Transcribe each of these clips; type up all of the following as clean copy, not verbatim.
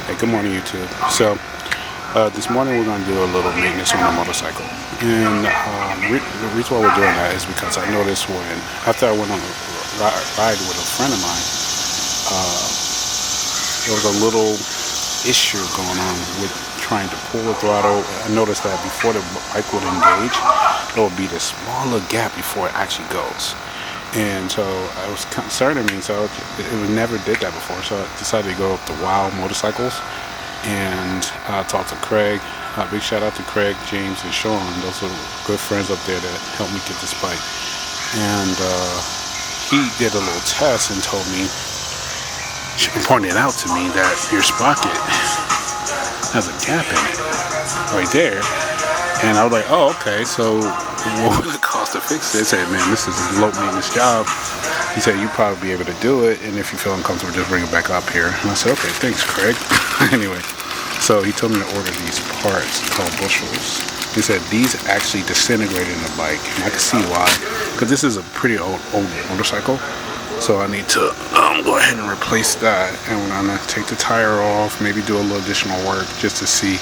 Hey, good morning, YouTube. So, this morning we're going to do a little maintenance on the motorcycle. And the reason why we're doing that is because I noticed after I went on a ride with a friend of mine, there was a little issue going on with trying to pull the throttle. I noticed that before the bike would engage, there would be this smaller gap before it actually goes. And so I was concerning me, so it never did that before. So I decided to go up to Wild Motorcycles and talk to Craig. Big shout out to Craig, James, and Sean. Those are good friends up there that helped me get this bike. And he did a little test and told me, pointed out to me that your sprocket has a gap in it right there. And I was like, oh, okay, so what would it cost to fix it? They said, man, this is a low maintenance job. He said, you probably be able to do it, and if you feel uncomfortable, just bring it back up here. And I said, okay, thanks, Craig. Anyway, so he told me to order these parts called bushels. He said, these actually disintegrated in the bike, and I can see why, because this is a pretty old motorcycle. So I need to go ahead and replace that, and I'm going to take the tire off, maybe do a little additional work just to see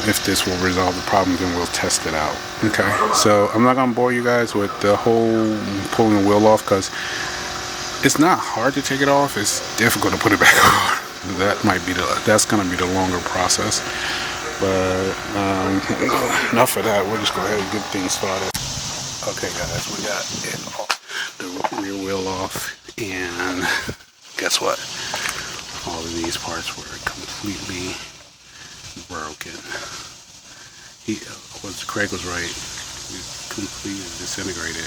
if this will resolve the problems, and we'll test it out. Okay, so I'm not gonna bore you guys with the whole pulling the wheel off, because it's not hard to take it off. It's difficult to put it back on. That's gonna be the longer process. But enough of that. We'll just go ahead and get things started. Okay, guys, we got the rear wheel off, and guess what? All of these parts were completely broken. Craig was right. It's completely disintegrated.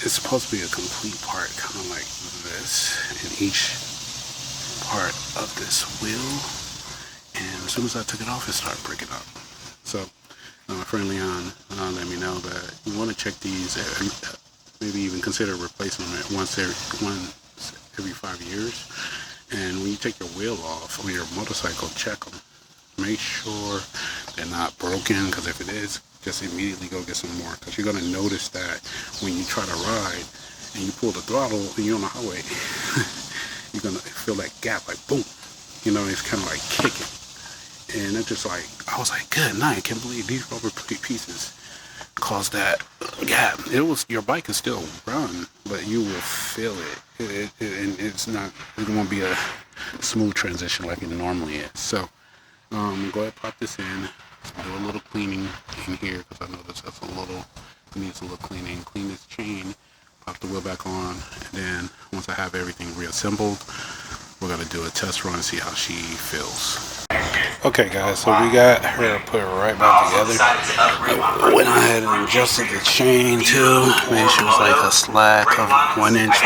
It's supposed to be a complete part, kind of like this, in each part of this wheel. And as soon as I took it off, it started breaking up. So, my friend Leon let me know that you want to check these, maybe even consider replacing them once every 5 years. And when you take your wheel off on your motorcycle, check them. Make sure they're not broken, because if it is, just immediately go get some more. Because you're going to notice that when you try to ride and you pull the throttle and you're on the highway, you're going to feel that gap, like boom. You know, it's kind of like kicking. And it's just like, I was like, good night. I can't believe these rubber pieces caused that gap. Your bike can still run, but you will feel it. And it won't be a smooth transition like it normally is. So go ahead and pop this in, do a little cleaning in here, because I know this needs a little cleaning. Clean this chain, pop the wheel back on, and then once I have everything reassembled, we're going to do a test run and see how she feels. Okay, guys, so we got her put it right back together. I went ahead and adjusted the chain too. Made sure it was like a slack of 1 inch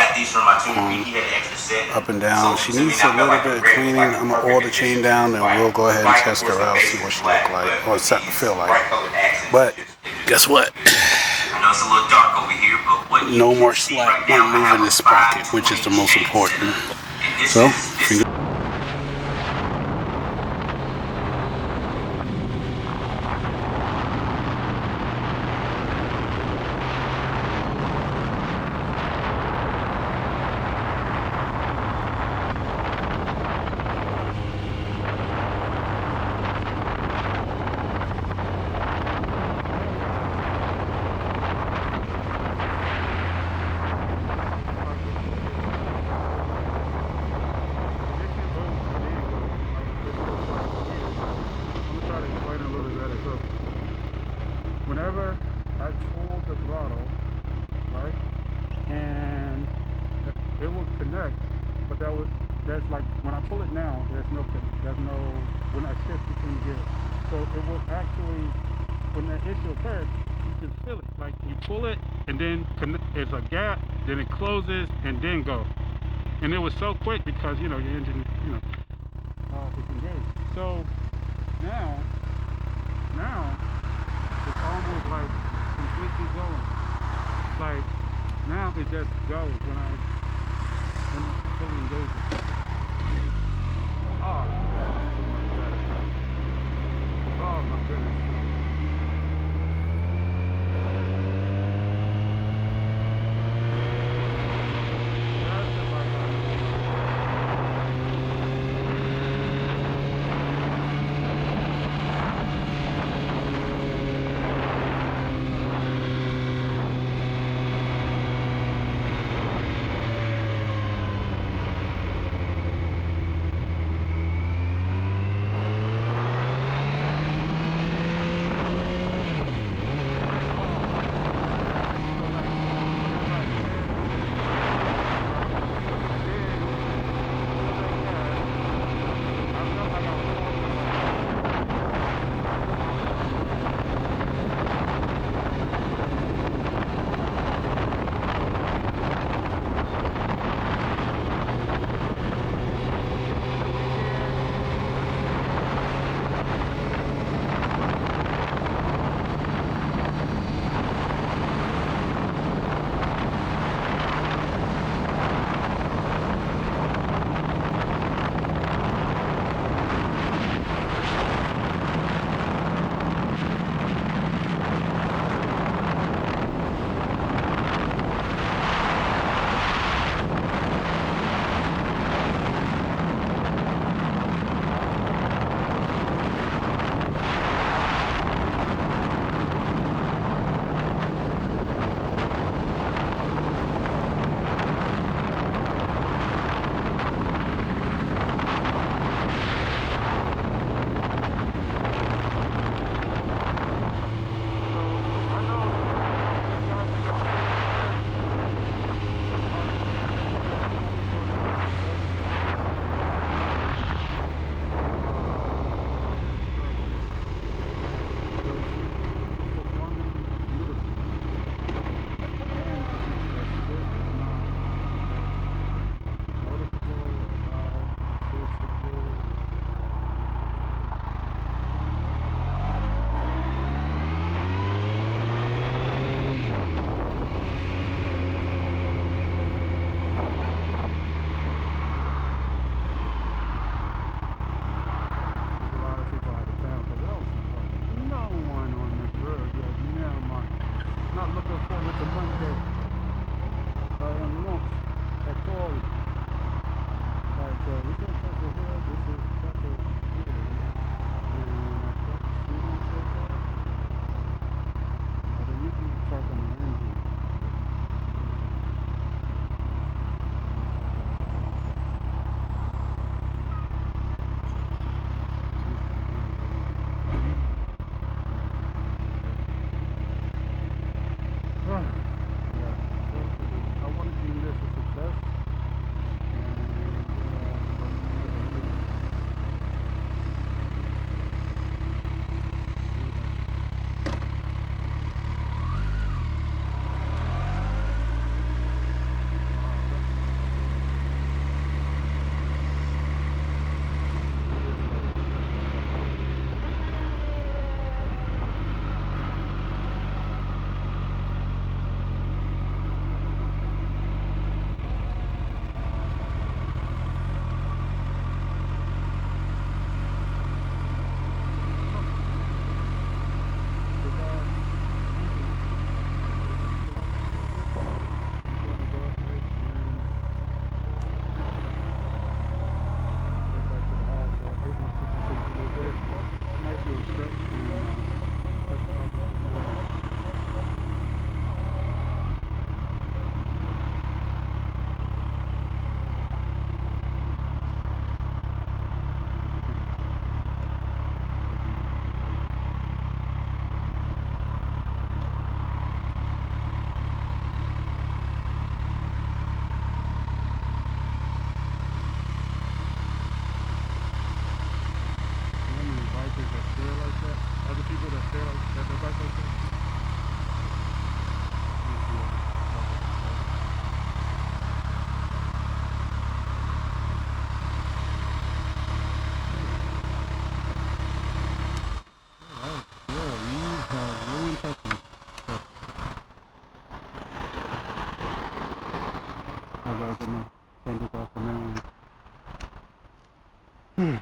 up and down. She needs a little bit of cleaning. I'm gonna oil the chain down, and we'll go ahead and test her out, see what she look like, or feel like. But guess what? No more slack when moving this sprocket, which is the most important. So. Whenever I pull the throttle, right, and it will connect, but there's like, when I pull it now, when I shift between gears, so it will actually, when that issue occurs, you can feel it, like you pull it, and then there's a gap, then it closes, and then go. And it was so quick because, your engine, it's engaged. So now, it's almost like completely going. Like, now it just goes when I fully engage it. Oh my goodness. That's Hmm.